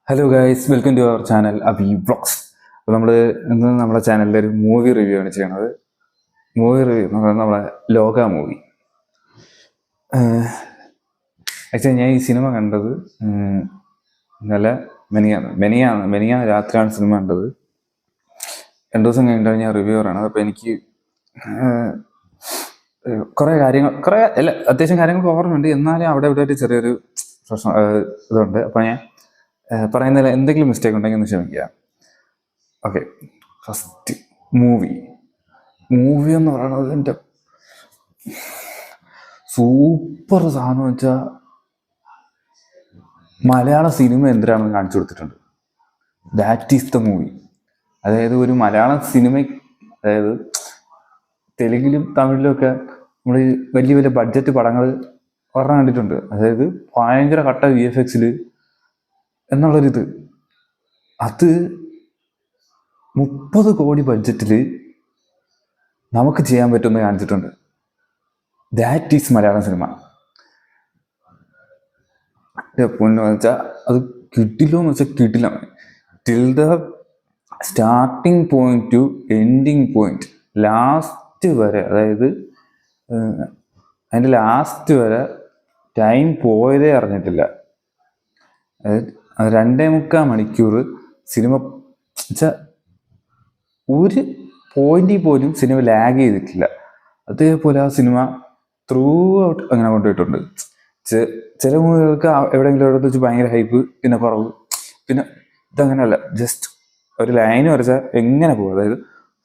Hello guys, welcome to our channel Abi vlogs. അപ്പോൾ ഇന്ന് നമ്മുടെ ചാനലിൽ ഒരു മൂവി റിവ്യൂ ആണ് ചെയ്യണത്. മൂവി റിവ്യൂ എന്ന് പറയുന്നത് നമ്മളെ ലോക മൂവി. ആക്ച്വലി ഞാൻ ഈ സിനിമ കണ്ടത് ഇന്നലെ മെനിയാന്ന് രാത്രിയാണ് സിനിമ കണ്ടത്. 2 ദിവസം കഴിഞ്ഞിട്ടാണ് ഞാൻ റിവ്യൂ പറയണത്. അപ്പോൾ എനിക്ക് കുറേ അത്യാവശ്യം കാര്യങ്ങൾ ഓർമ്മയുണ്ട്. എന്നാലും അവിടെ ഇവിടെ ഒരു ചെറിയൊരു പ്രശ്നം ഇതുണ്ട്. അപ്പോൾ ഞാൻ പറയുന്നതിൽ എന്തെങ്കിലും മിസ്റ്റേക്ക് ഉണ്ടെങ്കിൽ ഒന്ന് ക്ഷമിക്കുക. ഓക്കെ, ഫസ്റ്റ് മൂവി എന്ന് പറയുന്നത് എൻ്റെ സൂപ്പർ സാധനം വെച്ചാൽ മലയാള സിനിമ എന്തിനാണെന്ന് കാണിച്ചു കൊടുത്തിട്ടുണ്ട്. That is the movie. അതായത് ഒരു മലയാള സിനിമ, അതായത് തെലുങ്കിലും തമിഴിലും ഒക്കെ നമ്മൾ വലിയ വലിയ ബഡ്ജറ്റ് പടങ്ങൾ ഒരെണ്ണം കണ്ടിട്ടുണ്ട്. അതായത് ഭയങ്കര കട്ട VFX എന്നുള്ളൊരിത്, അത് 30 കോടി ബഡ്ജറ്റിൽ നമുക്ക് ചെയ്യാൻ പറ്റുമെന്ന് കാണിച്ചിട്ടുണ്ട്. That is Malayalam cinema. പൊന്നു വെച്ചാൽ അത് കിട്ടില്ലെന്ന് വെച്ചാൽ കിട്ടില്ല. Till the starting point two ending point, last വരെ, അതായത് അതിൻ്റെ ലാസ്റ്റ് വരെ ടൈം പോയതേ അറിഞ്ഞിട്ടില്ല. അതായത് 2.25 മണിക്കൂർ സിനിമ വെച്ചാൽ ഒരു പോയിന്റിൽ പോലും സിനിമ ലാഗ് ചെയ്തിട്ടില്ല. അതേപോലെ ആ സിനിമ ത്രൂ ഔട്ട് അങ്ങനെ കൊണ്ടുപോയിട്ടുണ്ട്. ചില മൂവികൾക്ക് എവിടെയെങ്കിലും എവിടെ വെച്ച് ഭയങ്കര ഹൈപ്പ്, പിന്നെ കുറവ്, പിന്നെ ഇതങ്ങനെയല്ല. ജസ്റ്റ് ഒരു ലൈൻ വരച്ചാൽ എങ്ങനെ പോകും, അതായത്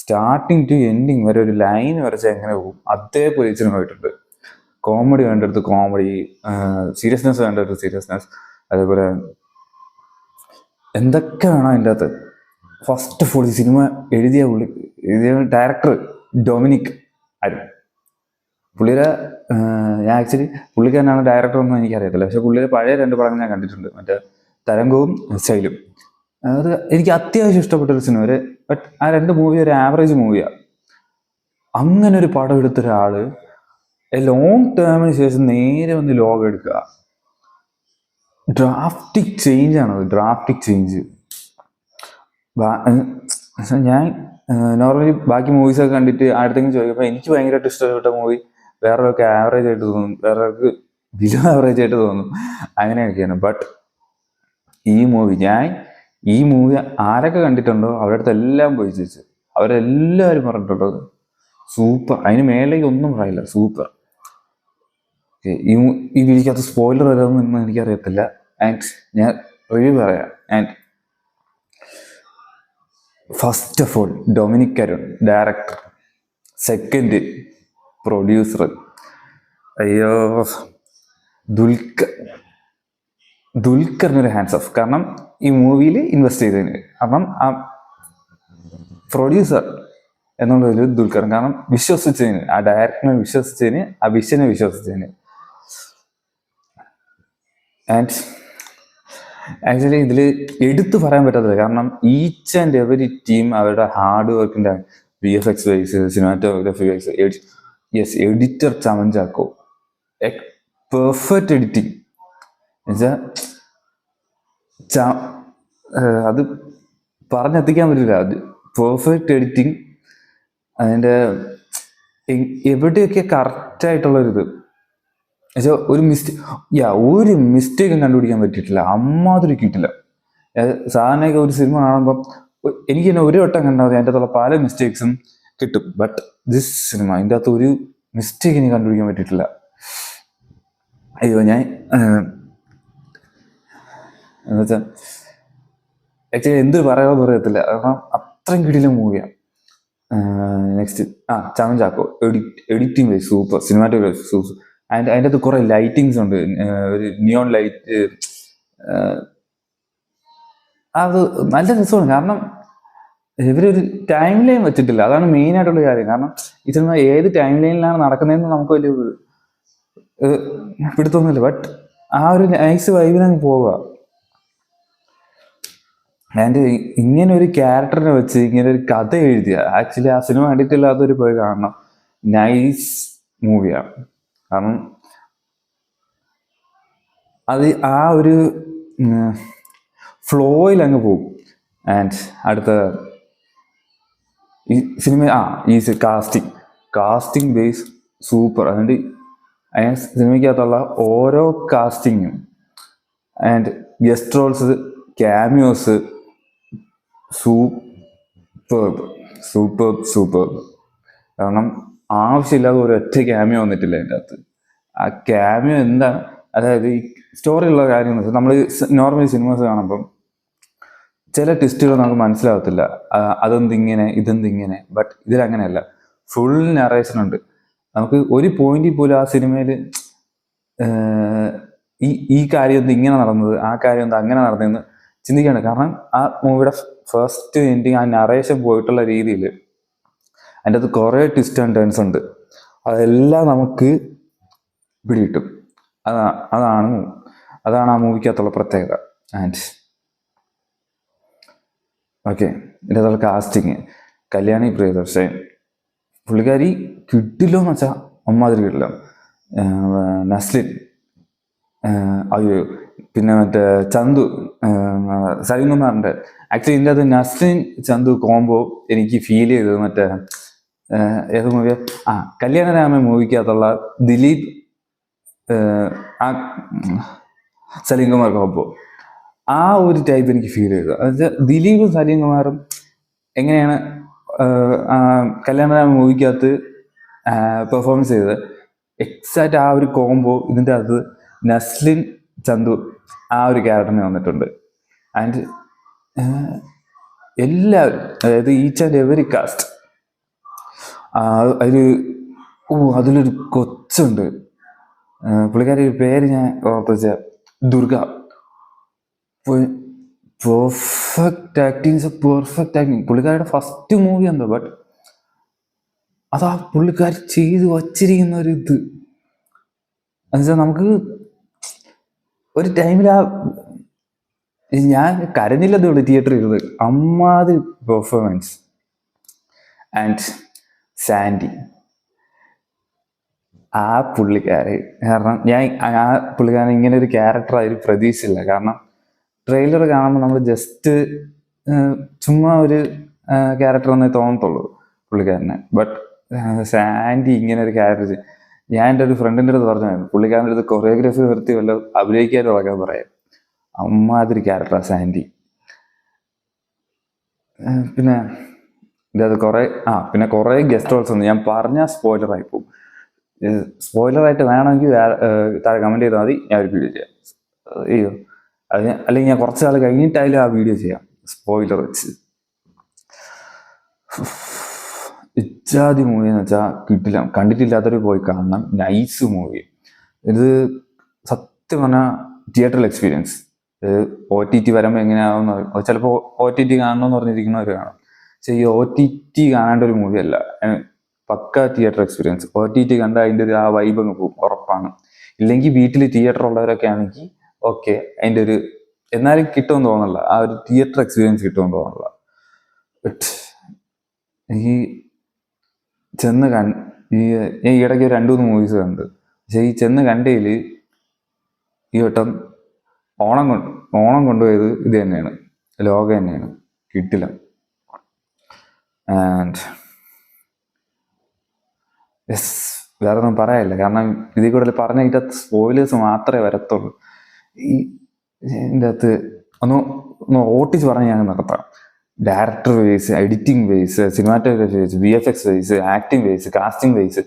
സ്റ്റാർട്ടിങ് ടു എൻഡിങ് വരെ ഒരു ലൈൻ വരച്ചാൽ എങ്ങനെ പോകും, അതേപോലെ സിനിമ പോയിട്ടുണ്ട്. കോമഡി വേണ്ടടുത്ത് കോമഡി, സീരിയസ്നെസ് വേണ്ടടുത്ത് സീരിയസ്നെസ്, അതേപോലെ എന്തൊക്കെ വേണം അതിൻ്റെ അകത്ത്. ഫസ്റ്റ് ഓഫ് ഓൾ ഈ സിനിമ എഴുതിയ ഡയറക്ടർ ഡൊമിനിക് അരുൺ. പുള്ളിയുടെ ഞാൻ ആക്ച്വലി പുള്ളിക്കാരനാണ് ഡയറക്ടർ ഒന്നും എനിക്കറിയത്തില്ല. പക്ഷെ പുള്ളിയുടെ പഴയ 2 പടങ്ങൾ ഞാൻ കണ്ടിട്ടുണ്ട്, മറ്റേ തരംഗവും സ്റ്റൈലും. അത് എനിക്ക് അത്യാവശ്യം ഇഷ്ടപ്പെട്ടൊരു സിനിമ. ബട്ട് ആ 2 മൂവി ഒരു ആവറേജ് മൂവിയാണ്. അങ്ങനെ ഒരു പടം എടുത്ത ഒരാള് ലോങ് ടേമിന് ശേഷം നേരെ വന്ന് ലോകം എടുക്കുക. ഡ്രാഫ്റ്റിക് ചേഞ്ച് ആണത്, ഡ്രാഫ്റ്റിക് ചേഞ്ച്. ഞാൻ നോർമലി ബാക്കി മൂവീസൊക്കെ കണ്ടിട്ട് അടുത്തെങ്കിലും ചോദിക്കുമ്പോൾ എനിക്ക് ഭയങ്കരമായിട്ട് ഇഷ്ടപ്പെട്ട മൂവി വേറൊരാൾക്ക് ആവറേജ് ആയിട്ട് തോന്നും, വേറൊരാൾക്ക് ബിലോ ആവറേജ് ആയിട്ട് തോന്നും, അങ്ങനെയൊക്കെയാണ്. ബട്ട് ഈ മൂവി ആരൊക്കെ കണ്ടിട്ടുണ്ടോ അവരുടെ അടുത്ത് എല്ലാം പോയി ചോദിച്ചു, അവരെല്ലാവരും പറഞ്ഞിട്ടുണ്ടോ സൂപ്പർ. അതിന് മേലേക്ക് ഒന്നും പറയില്ല, സൂപ്പർ. ഈ വീഡിയോക്കകത്ത് സ്പോയിലർ വരുമെന്ന് എനിക്കറിയത്തില്ല. ആൻഡ് ഞാൻ റിവ്യൂ പറയാം. And first of all Dominic Arun director, second producer, അയ്യോ ദുൽഖറിനൊരു ഹാൻഡ്സ് ഓഫ്. കാരണം ഈ മൂവിയിൽ ഇൻവെസ്റ്റ് ചെയ്തതിന്. കാരണം ആ പ്രൊഡ്യൂസർ എന്നുള്ളൊരു ദുൽഖർ, കാരണം വിശ്വസിച്ചതിന്, ആ ഡയറക്ടറിനെ വിശ്വസിച്ചതിന്, ആ വിഷനെ വിശ്വസിച്ചതിന്. ആൻഡ് ആക്ച്വലി ഇതിൽ എടുത്തു പറയാൻ പറ്റാത്തത്, കാരണം ഈച്ച് ആൻഡ് എവറി ടീം അവരുടെ ഹാർഡ് വർക്കിൻ്റെ VFX wise, cinematography wise, editor Chaman Chacko, perfect editing എന്നുവെച്ചാൽ അത് പറഞ്ഞെത്തിക്കാൻ പറ്റില്ല. അത് പെർഫെക്റ്റ് എഡിറ്റിംഗ്, അതിൻ്റെ എവിടെയൊക്കെ കറക്റ്റായിട്ടുള്ളൊരിത്. ഒരു മിസ്റ്റേക്കും കണ്ടുപിടിക്കാൻ പറ്റിയിട്ടില്ല, അമ്മാതിരി കിട്ടില്ല. സാധാരണയൊക്കെ ഒരു സിനിമ കാണുമ്പം എനിക്ക് തന്നെ ഒരു വട്ടം കണ്ടാൽ മതി, അതിൻ്റെ അകത്തുള്ള പല മിസ്റ്റേക്സും കിട്ടും. ബട്ട് ദിസ് സിനിമ അതിൻ്റെ അകത്ത് ഒരു മിസ്റ്റേക്ക് എനിക്ക് കണ്ടുപിടിക്കാൻ പറ്റിയിട്ടില്ല. അയ്യോ, ഞാൻ എന്നുവെച്ചാൽ ആക്ച്വലി എന്ത് പറയാമെന്ന് പറയത്തില്ല, കാരണം അത്രയും കിടിലൻ മൂവിയാണ്. Next Chaman Chacko, editing wise super, cinematography super. അതിൻ്റെ അകത്ത് കുറെ ലൈറ്റിങ്സ് ഉണ്ട്, ഒരു നിയോൺ ലൈറ്റ്, അത് നല്ല രസമാണ്. കാരണം ഇവരൊരു ടൈം ലൈൻ വെച്ചിട്ടില്ല, അതാണ് മെയിൻ ആയിട്ടുള്ള കാര്യം. കാരണം ഈ സിനിമ ഏത് ടൈം ലൈനിലാണ് നടക്കുന്നതെന്ന് നമുക്ക് വലിയ പിടുത്തൊന്നുമില്ല. ബട്ട് ആ ഒരു നൈസ് വൈബിനങ്ങ് പോവുക. ആൻഡ് ഇങ്ങനെ ഒരു ക്യാരക്ടറിനെ വെച്ച് ഇങ്ങനെ ഒരു കഥ എഴുതിയ, ആക്ച്വലി ആ സിനിമ കണ്ടിട്ടില്ലാത്തൊരു പോയി കാണണം. നൈസ് മൂവിയാണ്. കാരണം അത് ആ ഒരു ഫ്ലോയിൽ അങ്ങ് പോകും. ആൻഡ് അടുത്ത ഈ സിനിമ ഈ കാസ്റ്റിംഗ് ബേസ് സൂപ്പർ. അതുകൊണ്ട് സിനിമയ്ക്കകത്തുള്ള ഓരോ കാസ്റ്റിങ്ങും and guest roles, cameos superb. കാരണം ആവശ്യമില്ലാതെ ഒരൊറ്റ ക്യാമിയോ വന്നിട്ടില്ല അതിൻ്റെ അകത്ത്. ആ ക്യാമിയോ എന്താണ്, അതായത് ഈ സ്റ്റോറിയുള്ള കാര്യം എന്ന് വെച്ചാൽ നമ്മൾ നോർമലി സിനിമസ് കാണുമ്പം ചില ട്വിസ്റ്റുകൾ നമുക്ക് മനസ്സിലാവത്തില്ല, അതെന്തിങ്ങനെ ഇതെന്തിങ്ങനെ. ബട്ട് ഇതിലങ്ങനെയല്ല, ഫുൾ നറേഷൻ ഉണ്ട്. നമുക്ക് ഒരു പോയിന്റിൽ പോലും ആ സിനിമയിൽ ഈ കാര്യം എന്ത് ഇങ്ങനെ നടന്നത്, ആ കാര്യം എന്ത് അങ്ങനെ നടന്നതെന്ന് ചിന്തിക്കുകയാണ്. കാരണം ആ മൂവിയുടെ ഫസ്റ്റ് എൻഡിങ്, ആ നറേഷൻ പോയിട്ടുള്ള രീതിയിൽ അതിൻ്റെ അത് കുറേ ട്വിസ്റ്റ് ആൻഡ് ടേൺസ് ഉണ്ട്. അതെല്ലാം നമുക്ക് പിടികിട്ടും. അതാണ് ആ മൂവിക്കകത്തുള്ള പ്രത്യേകത. ആൻഡ് ഓക്കെ, ഇതിൻ്റെ അതുള്ള കാസ്റ്റിങ്, കല്യാണി പ്രിയദർശൻ പുള്ളിക്കാരി കിട്ടില്ലോ എന്ന് വെച്ചാൽ അമ്മാതിരി കിട്ടില്ല. നസ്ലിൻ, അയ്യോ, പിന്നെ മറ്റേ ചന്തു, സലീം കുമാറിൻ്റെ. ആക്ച്വലി ഇതിൻ്റെ അത് നസ്ലിൻ ചന്തു കോംബോ എനിക്ക് ഫീൽ ചെയ്തത് മറ്റേ ഏത് മൂവിയ, കല്യാണരാമൻ മൂവിക്കകത്തുള്ള ദിലീപ് സലീം കുമാർ കോംബോ, ആ ഒരു ടൈപ്പ് എനിക്ക് ഫീൽ ചെയ്തത്. എന്നുവെച്ചാൽ ദിലീപും സലീം കുമാറും എങ്ങനെയാണ് കല്യാണരാമൻ മൂവിക്കകത്ത് പെർഫോമൻസ് ചെയ്തത്, എക്സാക്റ്റ് ആ ഒരു കോംബോ ഇതിൻ്റെ അകത്ത് നസ്ലിൻ ചന്തു ആ ഒരു ക്യാരക്ടറിന് വന്നിട്ടുണ്ട്. ആൻഡ് എല്ലാവരും, അതായത് ഈച്ച് ആൻഡ് എവറി കാസ്റ്റ്, അതിലൊരു കൊച്ചുണ്ട്, പുള്ളിക്കാരി പേര് ഞാൻ ഓർപ്പിച്ച ദുർഗ. Perfect acting. പുള്ളിക്കാരിയുടെ ഫസ്റ്റ് മൂവി എന്താ, ബട്ട് അതാ പുള്ളിക്കാരി ചെയ്ത് വച്ചിരിക്കുന്ന ഒരു ഇത് എന്നുവെച്ചാൽ നമുക്ക് ഒരു ടൈമിൽ ഞാൻ കരഞ്ഞില്ലതേ ഉള്ളൂ തിയേറ്ററിൽ ഇരുന്ന്, അമ്മാതിരി പെർഫോമൻസ്. ആൻഡ് സാൻഡി, ആ പുള്ളിക്കാരി, കാരണം ഞാൻ ആ പുള്ളിക്കാരൻ ഇങ്ങനെ ഒരു ക്യാരക്ടറായി പ്രതീക്ഷിച്ചില്ല. കാരണം ട്രെയിലർ കാണുമ്പോൾ നമ്മൾ ജസ്റ്റ് ചുമ്മാ ഒരു ക്യാരക്ടർ എന്നേ തോന്നത്തുള്ളൂ പുള്ളിക്കാരനെ. ബട്ട് സാൻഡി ഇങ്ങനെ ഒരു ക്യാരക്ടർ, ഞാൻ എൻ്റെ ഒരു ഫ്രണ്ടിൻ്റെ അടുത്ത് പറഞ്ഞായിരുന്നു, പുള്ളിക്കാരൻ്റെ അടുത്ത് കൊറിയോഗ്രാഫി നിർത്തി വല്ല അഭിനയിക്കാൻ തുടങ്ങാൻ പറയാം. അമ്മാതിരി ക്യാരക്ടറാണ് സാൻഡി. പിന്നെ ഇത് കുറേ ഗസ്റ്റ് റോൾസ് ഉണ്ട്. ഞാൻ പറഞ്ഞാൽ സ്പോയിലറായി പോകും. സ്പോയിലറായിട്ട് വേണമെങ്കിൽ താഴെ കമൻറ്റ് ചെയ്താൽ മതി, ഞാൻ ഒരു വീഡിയോ ചെയ്യാം. അയ്യോ, അല്ലെങ്കിൽ ഞാൻ കുറച്ച് നാൾ കഴിഞ്ഞിട്ടായാലും ആ വീഡിയോ ചെയ്യാം സ്പോയിലർ വെച്ച്. ഇച്ചാതി മൂവി എന്ന് വെച്ചാൽ കിട്ടില്ല, കണ്ടിട്ടില്ലാത്തവർ പോയി കാണണം. നൈസ് മൂവി ഇത്, സത്യം പറഞ്ഞാൽ തിയേറ്ററിൽ എക്സ്പീരിയൻസ്. OTT വരുമ്പോൾ എങ്ങനെയാവുന്ന, ചിലപ്പോൾ OTT കാണണമെന്ന് പറഞ്ഞിരിക്കുന്നവർ കാണും. പക്ഷെ ഈ OTT കാണേണ്ട ഒരു മൂവിയല്ല, പക്ക തിയേറ്റർ എക്സ്പീരിയൻസ്. OTT കണ്ട അതിൻ്റെ ഒരു ആ വൈബ് അങ്ങ് പോകും, ഉറപ്പാണ്. ഇല്ലെങ്കിൽ വീട്ടിൽ തിയേറ്റർ ഉള്ളവരൊക്കെ ആണെങ്കിൽ ഓക്കെ, അതിൻ്റെ ഒരു എന്നാലും കിട്ടുമെന്ന് തോന്നുന്നില്ല, ആ ഒരു തിയേറ്റർ എക്സ്പീരിയൻസ് കിട്ടുമെന്ന് തോന്നുന്നില്ല. ഈ ചെന്ന് ഈ ഇടയ്ക്ക് 2-3 മൂവീസ് കണ്ട്, പക്ഷെ ഈ ചെന്ന് കണ്ടതിൽ ഈ വട്ടം ഓണം കൊണ്ടുപോയത് ഇത് തന്നെയാണ്, ലോക തന്നെയാണ്, കിട്ടില്ല. ആൻഡ് വേറെ ഒന്നും പറയാനില്ല, കാരണം ഇതിൽ കൂടുതൽ പറഞ്ഞ ഇതിൻ്റെ അകത്ത് സ്പോയിലേഴ്സ് മാത്രമേ വരത്തുള്ളൂ. ഇതിൻ്റെ അകത്ത് ഒന്ന് ഓട്ടിച്ച് പറഞ്ഞ് ഞാൻ നടത്താം. Director wise, editing wise, cinematography wise, VFX wise, acting wise, casting wise,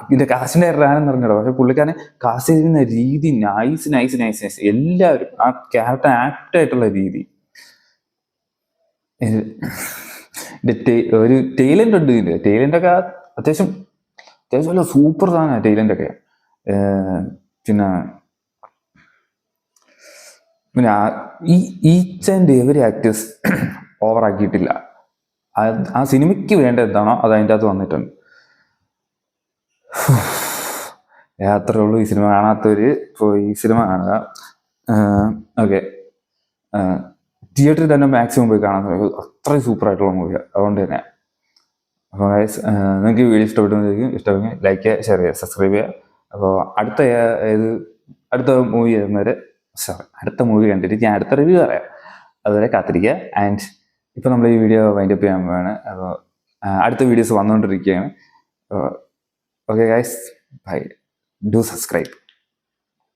ഇതിൻ്റെ കാസ്റ്റിൻ്റെ ആരെന്ന് പറഞ്ഞിടോ, പക്ഷെ പുള്ളിക്കാരനെ കാസ്റ്റ് ചെയ്യുന്ന രീതി നൈസ്. എല്ലാവരും ആ ക്യാരക്ടർ ആക്ട് ആയിട്ടുള്ള രീതി, ഒരു ടൈലൻ്റ് ഉണ്ട് ഇതിൻ്റെ. ടൈലൻ്റൊക്കെ അത്യാവശ്യം നല്ല സൂപ്പർ സാധനമാണ് ടൈലൻ്റൊക്കെ. പിന്നെ ഈച്ച് ആൻഡ് എവറി ആക്ടേഴ്സ് ഓവറാക്കിയിട്ടില്ല. ആ സിനിമയ്ക്ക് വേണ്ട എന്താണോ അത് അതിൻ്റെ അകത്ത് വന്നിട്ടുണ്ട്. അത്രേ ഉള്ളൂ. ഈ സിനിമ കാണാത്തവർ പോയി ഈ സിനിമ കാണുക. ഓക്കെ, തിയേറ്ററിൽ തന്നെ മാക്സിമം പോയി കാണാൻ ശ്രമിക്കും, അത്രയും സൂപ്പറായിട്ടുള്ള മൂവിയാണ്. അതുകൊണ്ട് തന്നെ അപ്പോൾ ഗൈസ്, നിങ്ങൾക്ക് വീഡിയോ ഇഷ്ടമെങ്കിൽ ലൈക്ക് ചെയ്യുക, ഷെയർ ചെയ്യുക, സബ്സ്ക്രൈബ് ചെയ്യുക. അപ്പോൾ അടുത്ത മൂവി കണ്ടിട്ട് ഞാൻ അടുത്ത റിവ്യൂ പറയാം. അതുവരെ കാത്തിരിക്കുക. ആൻഡ് ഇപ്പോൾ നമ്മൾ ഈ വീഡിയോ വൈൻഡപ്പ് ചെയ്യാൻ പോവാണ്. അപ്പോൾ അടുത്ത വീഡിയോസ് വന്നുകൊണ്ടിരിക്കുകയാണ്. Okay guys, bye. Do subscribe.